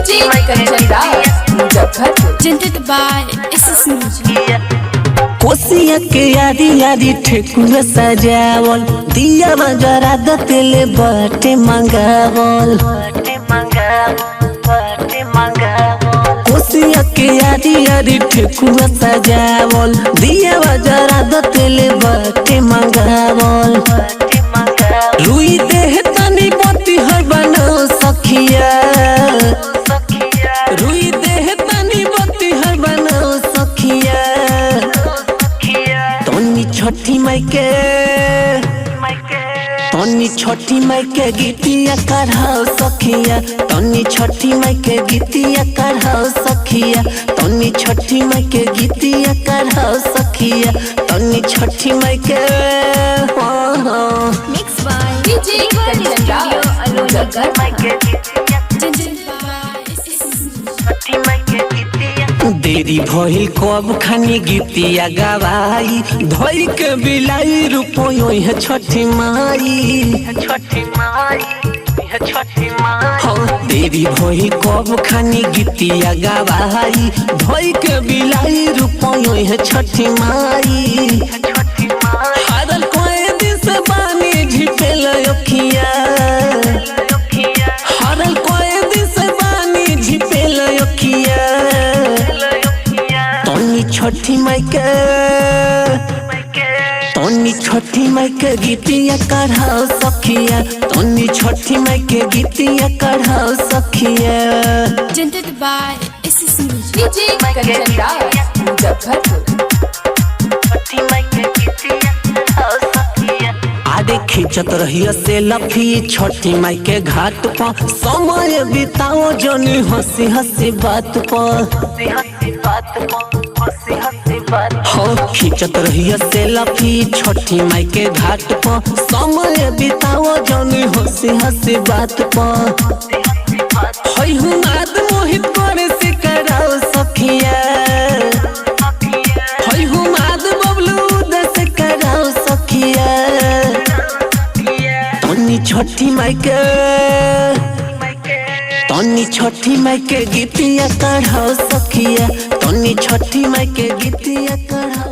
DJ Kanchan Das, Muzaffarpur. Presented by SS Music. कोसिया के यारी यारी ठेकुआ सजावल दिया जरा दतेले बाटे मंगावल कोसिया के यारी यारी ठेकुआ सजावल दिया जरा दतेले बाटे मंगावल रुई देह तनी बत्ती है बनो सखिया रुई देह तनी बत्ती है बनो सखिया छठी माई के गीतिया कढ़ाओ सखिया तनी छठी माई के गीतिया कढ़ाओ सखिया तनी छठी माई के गीतिया कढ़ाओ सखिया तनी छठी माई के Mixed by DJ Kanchan Das, Muzaffarpur. देरी भइल कब खानी गीतिया गवाई धोई के बिलाई रुपयो है छठी माई देरी भइल कब खानी गीतिया गवाई धोई के बिलाई रुपयो है छठी माई हरल कोई दिन से बानी झिपेल अखिया हरल कोई दिन से बानी झिपेल अखिया छठी माई के गीतिया कढ़ाओ सखिया तनी छठी माई के गीतिया कढ़ाओ सखिया Presented by SS Music. DJ Kanchan Das, Muzaffarpur. आरे खींचत रहिया से लफी छठी माई के घाट पर समय बिताओ जोनी हंसी हंसी बात पर खींचत रहिया से लफी छठी माई के घाट पर समय बिताओ जौनी हंसी हंसी बात पर हुमाद मोहित करे से कराओ सखिया हुमाद बबलू उदय से कराओ सखिया तनी छठी माई के गीतिया कढ़ाओ सखिया तनी छठी माई के गीतिया कढ़ाओ।